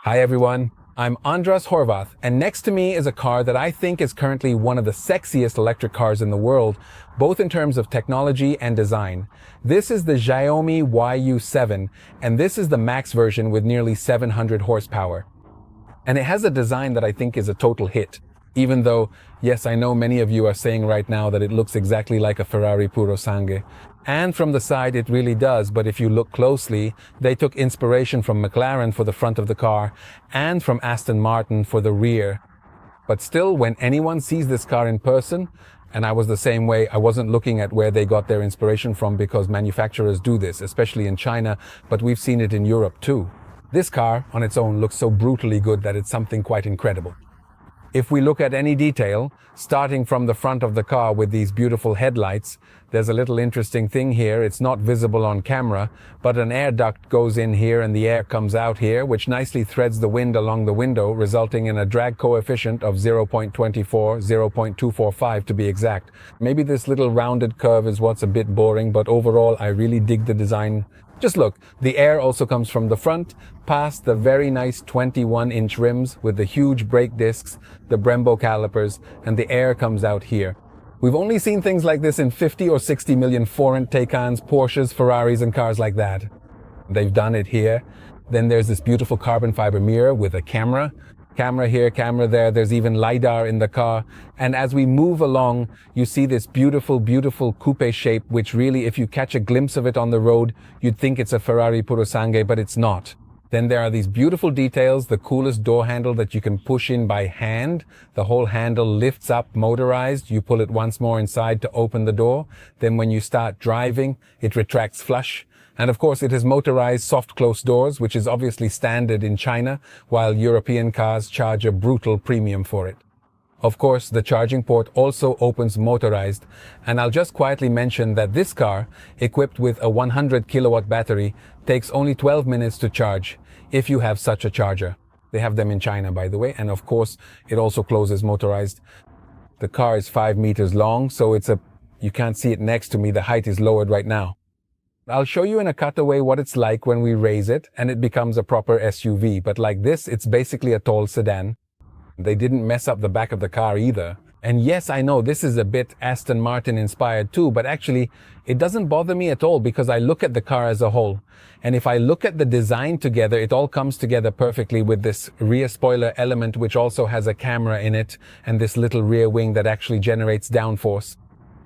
Hi everyone, I'm Andras Horvath, and next to me is a car that I think is currently one of the sexiest electric cars in the world, both in terms of technology and design. This is the Xiaomi YU7, and this is the Max version with nearly 700 horsepower. And it has a design that I think is a total hit. Even though, yes, I know many of you are saying right now that it looks exactly like a Ferrari Puro Sangue. And from the side, it really does, but if you look closely, they took inspiration from McLaren for the front of the car and from Aston Martin for the rear. But still, when anyone sees this car in person, and I was the same way, I wasn't looking at where they got their inspiration from because manufacturers do this, especially in China, but we've seen it in Europe too. This car, on its own, looks so brutally good that it's something quite incredible. If we look at any detail, starting from the front of the car with these beautiful headlights, there's a little interesting thing here. It's not visible on camera, but an air duct goes in here and the air comes out here, which nicely threads the wind along the window, resulting in a drag coefficient of 0.24, 0.245 to be exact. Maybe this little rounded curve is what's a bit boring, but overall I really dig the design. Just look, the air also comes from the front, past the very nice 21-inch rims with the huge brake discs, the Brembo calipers, and the air comes out here. We've only seen things like this in 50 or 60 million foreign Taycans, Porsches, Ferraris, and cars like that. They've done it here. Then there's this beautiful carbon fiber mirror with a camera. Camera here, camera there, there's even LiDAR in the car. And as we move along, you see this beautiful, beautiful coupe shape, which really, if you catch a glimpse of it on the road, you'd think it's a Ferrari Puro Sangue, but it's not. Then there are these beautiful details, the coolest door handle that you can push in by hand. The whole handle lifts up, motorized. You pull it once more inside to open the door. Then when you start driving, it retracts flush. And of course, it has motorized soft close doors, which is obviously standard in China, while European cars charge a brutal premium for it. Of course, the charging port also opens motorized, and I'll just quietly mention that this car, equipped with a 100 kilowatt battery, takes only 12 minutes to charge, if you have such a charger. They have them in China, by the way, and of course, it also closes motorized. The car is 5 meters long, so you can't see it next to me, the height is lowered right now. I'll show you in a cutaway what it's like when we raise it and it becomes a proper SUV, but like this, it's basically a tall sedan. They didn't mess up the back of the car either. And yes, I know this is a bit Aston Martin inspired too, but actually it doesn't bother me at all because I look at the car as a whole. And if I look at the design together, it all comes together perfectly with this rear spoiler element, which also has a camera in it, and this little rear wing that actually generates downforce.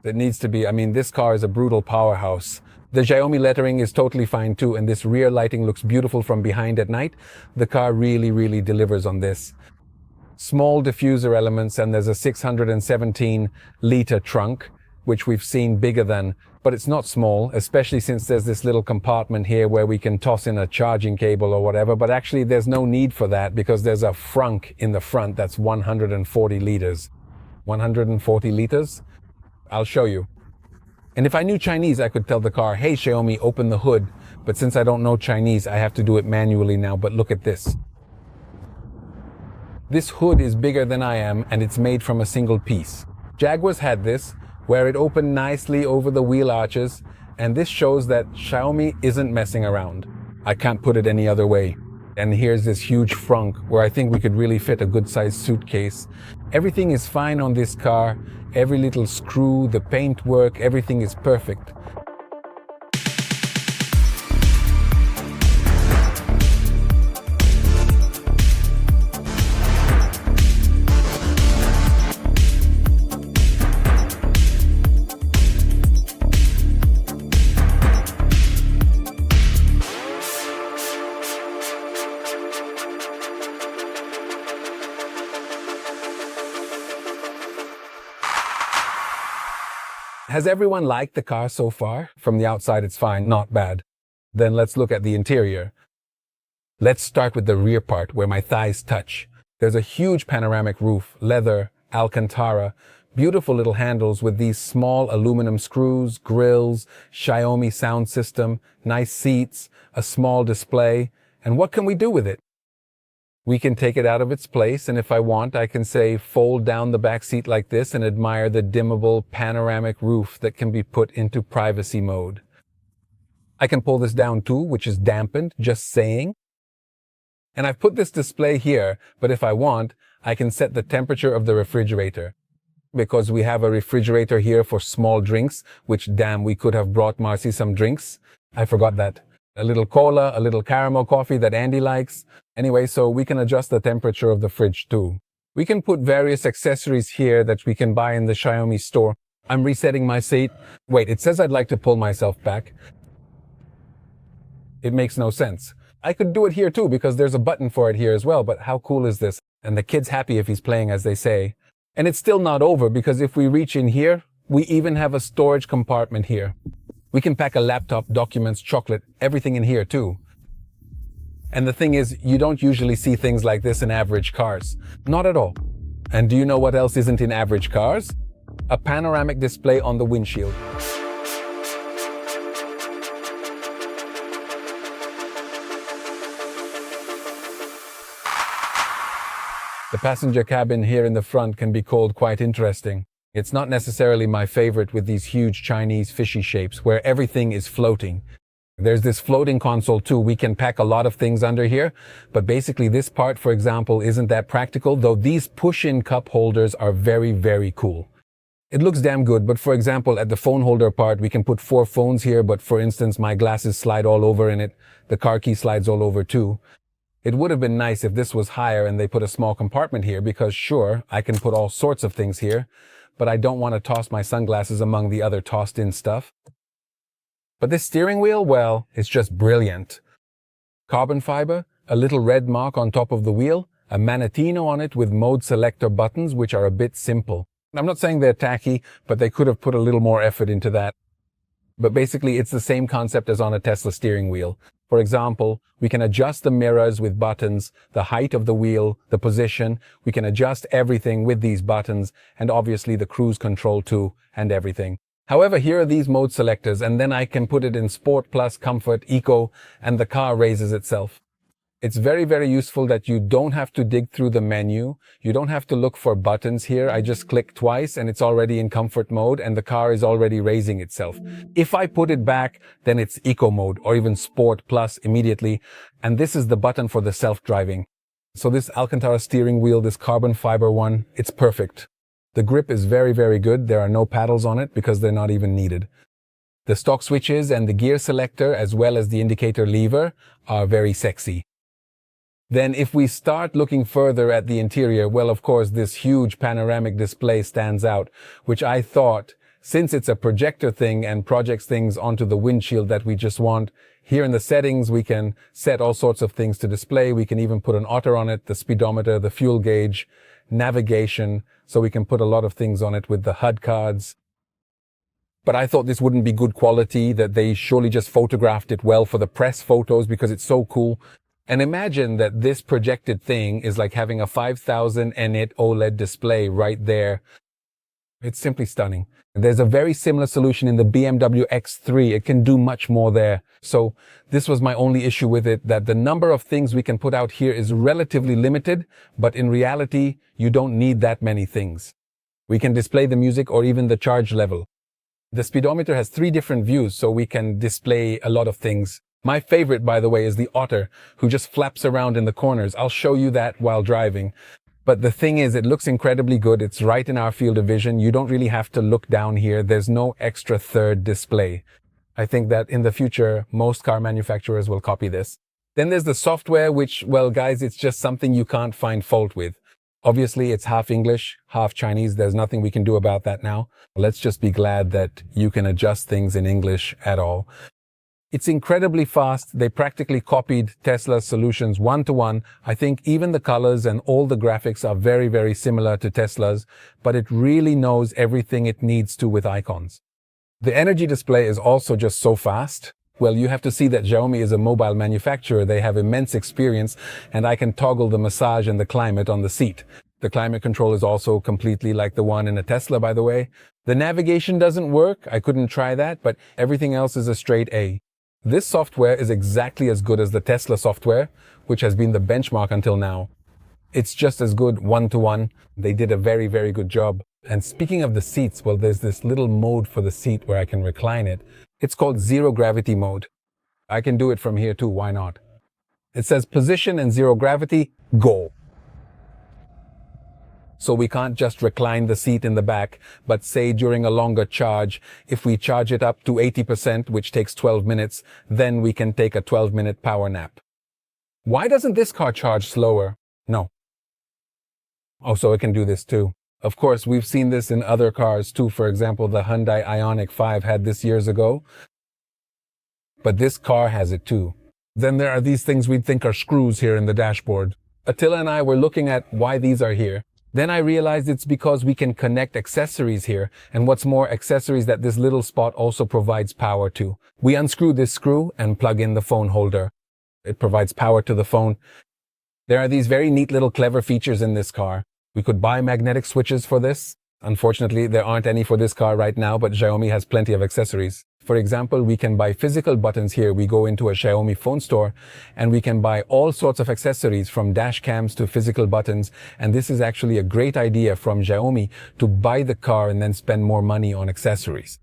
It needs to be, this car is a brutal powerhouse. The Xiaomi lettering is totally fine too, and this rear lighting looks beautiful from behind at night. The car really, really delivers on this. Small diffuser elements, and there's a 617-liter trunk, which we've seen bigger than, but it's not small, especially since there's this little compartment here where we can toss in a charging cable or whatever, but actually there's no need for that because there's a frunk in the front that's 140 liters. 140 liters? I'll show you. And if I knew Chinese, I could tell the car, hey Xiaomi, open the hood. But since I don't know Chinese, I have to do it manually now. But look at this. This hood is bigger than I am, and it's made from a single piece. Jaguars had this, where it opened nicely over the wheel arches, and this shows that Xiaomi isn't messing around. I can't put it any other way. And here's this huge frunk where I think we could really fit a good-sized suitcase. Everything is fine on this car. Every little screw, the paintwork, everything is perfect. Has everyone liked the car so far? From the outside, it's fine, not bad. Then let's look at the interior. Let's start with the rear part where my thighs touch. There's a huge panoramic roof, leather, Alcantara, beautiful little handles with these small aluminum screws, grills, Xiaomi sound system, nice seats, a small display. And what can we do with it? We can take it out of its place, and if I want, I can say fold down the back seat like this and admire the dimmable panoramic roof that can be put into privacy mode. I can pull this down too, which is dampened, just saying. And I've put this display here, but if I want, I can set the temperature of the refrigerator. Because we have a refrigerator here for small drinks, which damn, we could have brought Marcy some drinks. I forgot that. A little cola, a little caramel coffee that Andy likes. Anyway, so we can adjust the temperature of the fridge too. We can put various accessories here that we can buy in the Xiaomi store. I'm resetting my seat. Wait, it says I'd like to pull myself back. It makes no sense. I could do it here too because there's a button for it here as well, but how cool is this? And the kid's happy if he's playing, as they say. And it's still not over because if we reach in here, we even have a storage compartment here. We can pack a laptop, documents, chocolate, everything in here too. And the thing is, you don't usually see things like this in average cars. Not at all. And do you know what else isn't in average cars? A panoramic display on the windshield. The passenger cabin here in the front can be called quite interesting. It's not necessarily my favorite with these huge Chinese fishy shapes where everything is floating. There's this floating console too. We can pack a lot of things under here, but basically this part, for example, isn't that practical, though these push-in cup holders are very, very cool. It looks damn good, but for example, at the phone holder part, we can put 4 phones here, but for instance, my glasses slide all over in it. The car key slides all over too. It would have been nice if this was higher and they put a small compartment here because sure, I can put all sorts of things here, but I don't want to toss my sunglasses among the other tossed in stuff. But this steering wheel, well, it's just brilliant. Carbon fiber, a little red mark on top of the wheel, a Manatino on it with mode selector buttons, which are a bit simple. I'm not saying they're tacky, but they could have put a little more effort into that. But basically, it's the same concept as on a Tesla steering wheel. For example, we can adjust the mirrors with buttons, the height of the wheel, the position. We can adjust everything with these buttons, and obviously the cruise control too, and everything. However, here are these mode selectors, and then I can put it in Sport Plus, Comfort, Eco, and the car raises itself. It's very, very useful that you don't have to dig through the menu. You don't have to look for buttons here. I just click twice and it's already in comfort mode and the car is already raising itself. If I put it back, then it's Eco mode or even Sport Plus immediately. And this is the button for the self-driving. So this Alcantara steering wheel, this carbon fiber one, it's perfect. The grip is very, very good. There are no paddles on it because they're not even needed. The stock switches and the gear selector as well as the indicator lever are very sexy. Then if we start looking further at the interior, well, of course, this huge panoramic display stands out, which I thought, since it's a projector thing and projects things onto the windshield that we just want, here in the settings, we can set all sorts of things to display. We can even put an otter on it, the speedometer, the fuel gauge, navigation, so we can put a lot of things on it with the HUD cards. But I thought this wouldn't be good quality, that they surely just photographed it well for the press photos because it's so cool. And imagine that this projected thing is like having a 5000 nit OLED display right there. It's simply stunning. There's a very similar solution in the BMW X3. It can do much more there. So this was my only issue with it, that the number of things we can put out here is relatively limited, but in reality, you don't need that many things. We can display the music or even the charge level. The speedometer has 3 different views, so we can display a lot of things. My favorite, by the way, is the otter, who just flaps around in the corners. I'll show you that while driving. But the thing is, it looks incredibly good. It's right in our field of vision. You don't really have to look down here. There's no extra third display. I think that in the future, most car manufacturers will copy this. Then there's the software, which, well, guys, it's just something you can't find fault with. Obviously, it's half English, half Chinese. There's nothing we can do about that now. Let's just be glad that you can adjust things in English at all. It's incredibly fast. They practically copied Tesla's solutions one-to-one. I think even the colors and all the graphics are very, very similar to Tesla's, but it really knows everything it needs to with icons. The energy display is also just so fast. Well, you have to see that Xiaomi is a mobile manufacturer. They have immense experience, and I can toggle the massage and the climate on the seat. The climate control is also completely like the one in a Tesla, by the way. The navigation doesn't work. I couldn't try that, but everything else is a straight A. This software is exactly as good as the Tesla software, which has been the benchmark until now. It's just as good one-to-one. They did a very, very good job. And speaking of the seats, well, there's this little mode for the seat where I can recline it. It's called zero gravity mode. I can do it from here too, why not? It says position and zero gravity, go. So we can't just recline the seat in the back, but say during a longer charge, if we charge it up to 80%, which takes 12 minutes, then we can take a 12-minute power nap. Why doesn't this car charge slower? No. Oh, so it can do this too. Of course, we've seen this in other cars too. For example, the Hyundai Ioniq 5 had this years ago. But this car has it too. Then there are these things we'd think are screws here in the dashboard. Attila and I were looking at why these are here. Then I realized it's because we can connect accessories here, and what's more, accessories that this little spot also provides power to. We unscrew this screw and plug in the phone holder. It provides power to the phone. There are these very neat little clever features in this car. We could buy magnetic switches for this. Unfortunately, there aren't any for this car right now, but Xiaomi has plenty of accessories. For example, we can buy physical buttons here. We go into a Xiaomi phone store and we can buy all sorts of accessories from dash cams to physical buttons. And this is actually a great idea from Xiaomi to buy the car and then spend more money on accessories.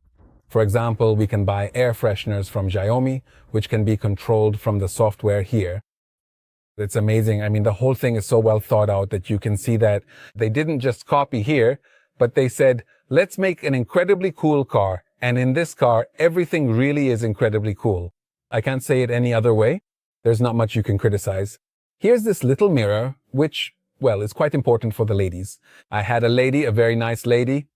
For example, we can buy air fresheners from Xiaomi, which can be controlled from the software here. It's amazing. I mean, the whole thing is so well thought out that you can see that they didn't just copy here, but they said, let's make an incredibly cool car. And in this car, everything really is incredibly cool. I can't say it any other way. There's not much you can criticize. Here's this little mirror, which, well, is quite important for the ladies. I had a lady, a very nice lady,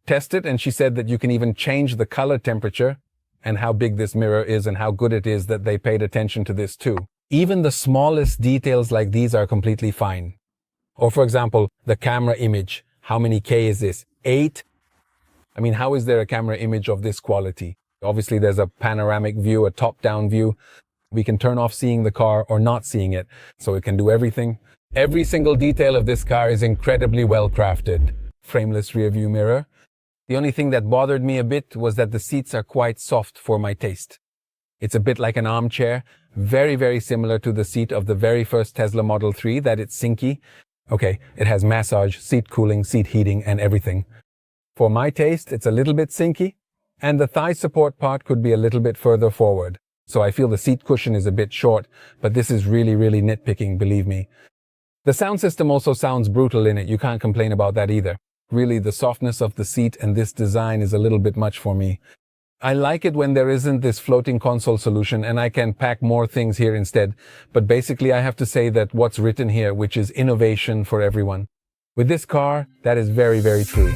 test it, and she said that you can even change the color temperature and how big this mirror is and how good it is that they paid attention to this too. Even the smallest details like these are completely fine. Or for example, the camera image. How many K is this? 8? I mean, how is there a camera image of this quality? Obviously, there's a panoramic view, a top-down view. We can turn off seeing the car or not seeing it, so it can do everything. Every single detail of this car is incredibly well crafted. Frameless rear view mirror. The only thing that bothered me a bit was that the seats are quite soft for my taste. It's a bit like an armchair, very, very similar to the seat of the very first Tesla Model 3, that it's sinky. Okay, it has massage, seat cooling, seat heating, and everything. For my taste, it's a little bit sinky, and the thigh support part could be a little bit further forward. So I feel the seat cushion is a bit short, but this is really, really nitpicking, believe me. The sound system also sounds brutal in it. You can't complain about that either. Really, the softness of the seat and this design is a little bit much for me. I like it when there isn't this floating console solution and I can pack more things here instead. But basically, I have to say that what's written here, which is innovation for everyone. With this car, that is very, very true.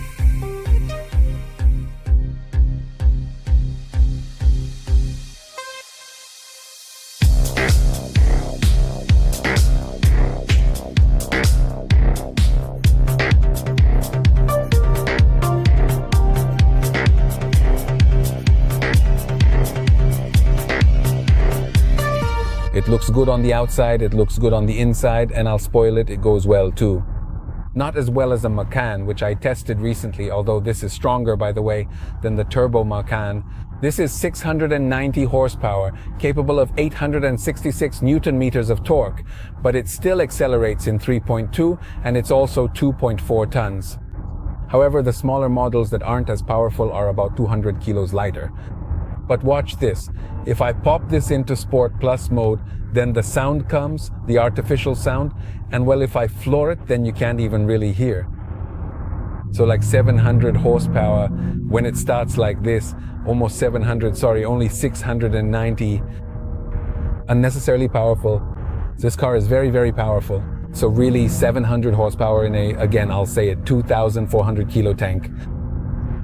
It looks good on the outside, it looks good on the inside, and I'll spoil it, it goes well too. Not as well as a Macan, which I tested recently, although this is stronger, by the way, than the Turbo Macan. This is 690 horsepower, capable of 866 Newton meters of torque, but it still accelerates in 3.2, and it's also 2.4 tons. However, the smaller models that aren't as powerful are about 200 kilos lighter. But watch this. If I pop this into Sport Plus mode, then the sound comes, the artificial sound, and well, if I floor it, then you can't even really hear. So like 700 horsepower, when it starts like this, almost 700, sorry, only 690. Unnecessarily powerful. This car is very, very powerful. So really 700 horsepower in a, again, I'll say it, 2,400 kilo tank.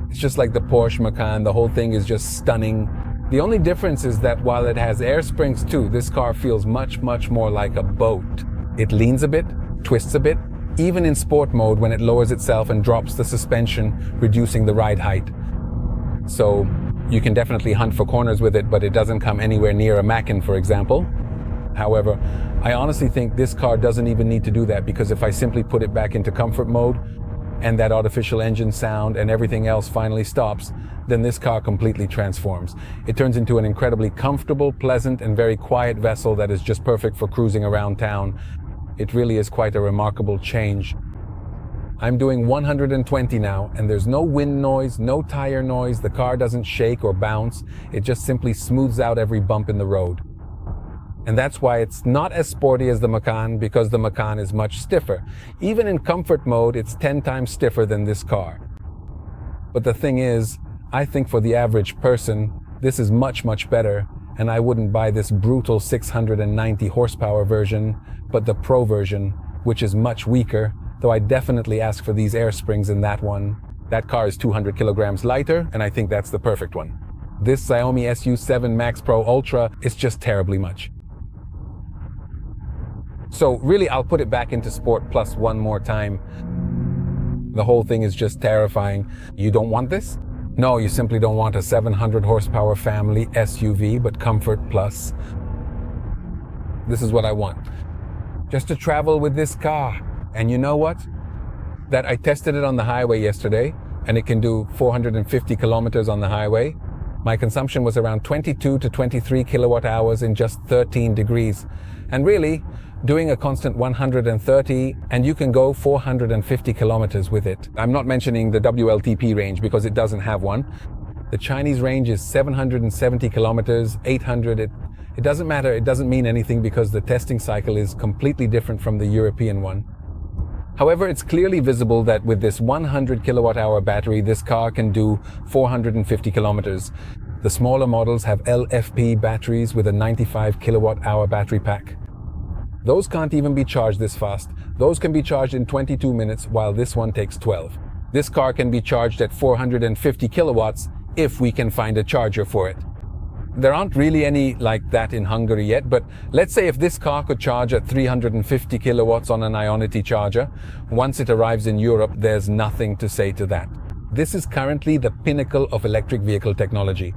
It's just like the Porsche Macan, the whole thing is just stunning. The only difference is that while it has air springs too, this car feels much, much more like a boat. It leans a bit, twists a bit, even in sport mode when it lowers itself and drops the suspension, reducing the ride height. So you can definitely hunt for corners with it, but it doesn't come anywhere near a Macan, for example. However, I honestly think this car doesn't even need to do that, because if I simply put it back into comfort mode, and that artificial engine sound and everything else finally stops, then this car completely transforms. It turns into an incredibly comfortable, pleasant, and very quiet vessel that is just perfect for cruising around town. It really is quite a remarkable change. I'm doing 120 now, and there's no wind noise, no tire noise, the car doesn't shake or bounce, it just simply smooths out every bump in the road. And that's why it's not as sporty as the Macan, because the Macan is much stiffer. Even in comfort mode, it's 10 times stiffer than this car. But the thing is, I think for the average person, this is much, much better, and I wouldn't buy this brutal 690 horsepower version, but the Pro version, which is much weaker, though I definitely ask for these air springs in that one. That car is 200 kilograms lighter, and I think that's the perfect one. This Xiaomi YU7 Max Pro Ultra is just terribly much. So really, I'll put it back into Sport Plus one more time. The whole thing is just terrifying. You don't want this? No, you simply don't want a 700 horsepower family SUV, but Comfort Plus. This is what I want. Just to travel with this car. And you know what? That I tested it on the highway yesterday, and it can do 450 kilometers on the highway. My consumption was around 22 to 23 kilowatt hours in just 13 degrees. And really, doing a constant 130, and you can go 450 kilometers with it. I'm not mentioning the WLTP range because it doesn't have one. The Chinese range is 770 kilometers, 800. It doesn't matter. It doesn't mean anything because the testing cycle is completely different from the European one. However, it's clearly visible that with this 100 kilowatt hour battery, this car can do 450 kilometers. The smaller models have LFP batteries with a 95 kilowatt hour battery pack. Those can't even be charged this fast. Those can be charged in 22 minutes, while this one takes 12. This car can be charged at 450 kilowatts if we can find a charger for it. There aren't really any like that in Hungary yet, but let's say if this car could charge at 350 kilowatts on an Ionity charger, once it arrives in Europe, there's nothing to say to that. This is currently the pinnacle of electric vehicle technology.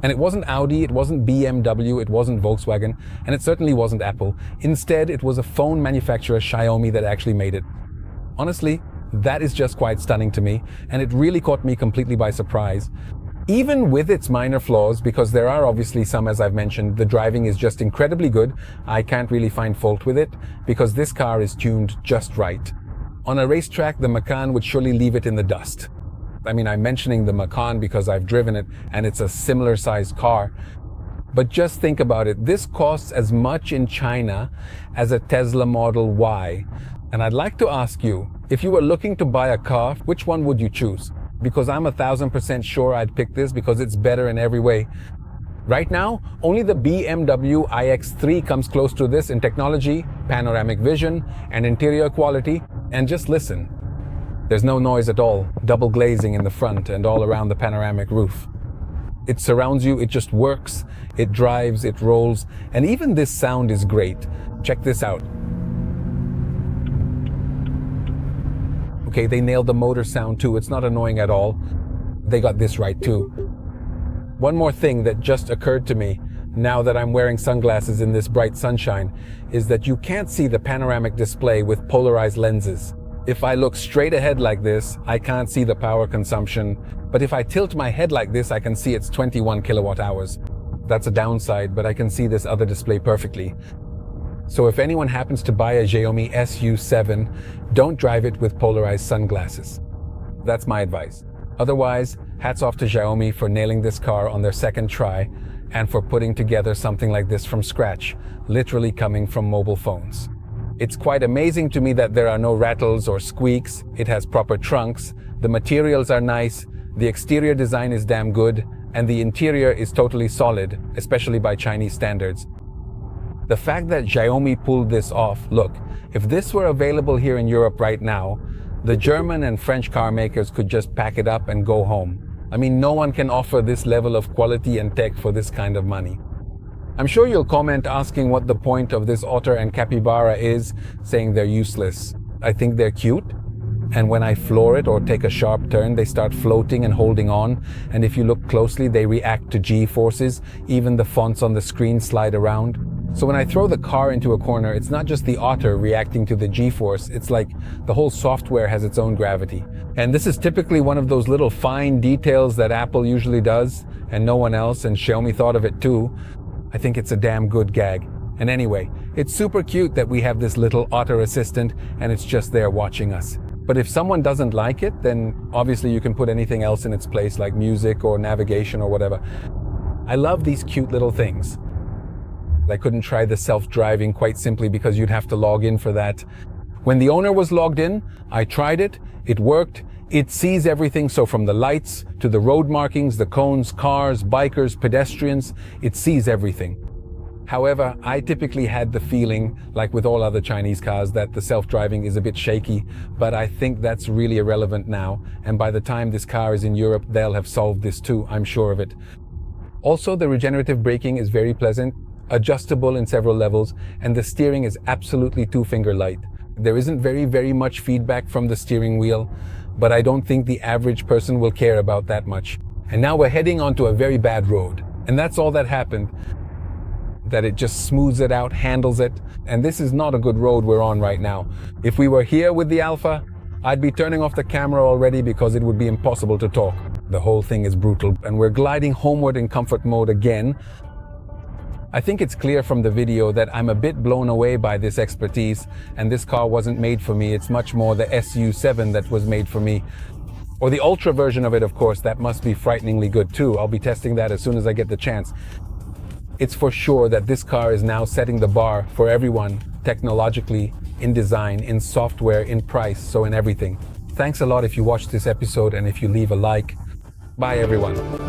And it wasn't Audi, it wasn't BMW, it wasn't Volkswagen, and it certainly wasn't Apple. Instead, it was a phone manufacturer, Xiaomi, that actually made it. Honestly, that is just quite stunning to me, and it really caught me completely by surprise. Even with its minor flaws, because there are obviously some, as I've mentioned, the driving is just incredibly good. I can't really find fault with it, because this car is tuned just right. On a racetrack, the Macan would surely leave it in the dust. I mean, I'm mentioning the Macan because I've driven it and it's a similar sized car. But just think about it. This costs as much in China as a Tesla Model Y. And I'd like to ask you, if you were looking to buy a car, which one would you choose? Because I'm 1000% sure I'd pick this because it's better in every way. Right now, only the BMW iX3 comes close to this in technology, panoramic vision, and interior quality. And just listen. There's no noise at all, double glazing in the front and all around the panoramic roof. It surrounds you, it just works, it drives, it rolls, and even this sound is great. Check this out. Okay, they nailed the motor sound too, it's not annoying at all. They got this right too. One more thing that just occurred to me, now that I'm wearing sunglasses in this bright sunshine, is that you can't see the panoramic display with polarized lenses. If I look straight ahead like this, I can't see the power consumption, but if I tilt my head like this, I can see it's 21 kilowatt hours. That's a downside, but I can see this other display perfectly. So if anyone happens to buy a Xiaomi YU7, don't drive it with polarized sunglasses. That's my advice. Otherwise, hats off to Xiaomi for nailing this car on their second try and for putting together something like this from scratch, literally coming from mobile phones. It's quite amazing to me that there are no rattles or squeaks. It has proper trunks. The materials are nice. The exterior design is damn good. And the interior is totally solid, especially by Chinese standards. The fact that Xiaomi pulled this off, look, if this were available here in Europe right now, the German and French car makers could just pack it up and go home. I mean, no one can offer this level of quality and tech for this kind of money. I'm sure you'll comment asking what the point of this otter and capybara is, saying they're useless. I think they're cute, and when I floor it or take a sharp turn, they start floating and holding on, and if you look closely, they react to G-forces. Even the fonts on the screen slide around. So when I throw the car into a corner, it's not just the otter reacting to the G-force, it's like the whole software has its own gravity. And this is typically one of those little fine details that Apple usually does, and no one else, and Xiaomi thought of it too. I think it's a damn good gag. And anyway, it's super cute that we have this little otter assistant and it's just there watching us. But if someone doesn't like it, then obviously you can put anything else in its place, like music or navigation or whatever. I love these cute little things. I couldn't try the self-driving quite simply because you'd have to log in for that. When the owner was logged in, I tried it, it worked, it sees everything, so from the lights to the road markings, the cones, cars, bikers, pedestrians, it sees everything. However, I typically had the feeling, like with all other Chinese cars, that the self-driving is a bit shaky, but I think that's really irrelevant now, and by the time this car is in Europe, they'll have solved this too, I'm sure of it. Also, the regenerative braking is very pleasant, adjustable in several levels, and the steering is absolutely two-finger light. There isn't very much feedback from the steering wheel, but I don't think the average person will care about that much. And now we're heading onto a very bad road, and that's all that happened. That it just smooths it out, handles it, and this is not a good road we're on right now. If we were here with the Alpha, I'd be turning off the camera already because it would be impossible to talk. The whole thing is brutal, and we're gliding homeward in comfort mode again. I think it's clear from the video that I'm a bit blown away by this expertise, and this car wasn't made for me. It's much more the SU7 that was made for me. Or the Ultra version of it, of course, that must be frighteningly good too. I'll be testing that as soon as I get the chance. It's for sure that this car is now setting the bar for everyone, technologically, in design, in software, in price, so in everything. Thanks a lot if you watched this episode and if you leave a like. Bye everyone.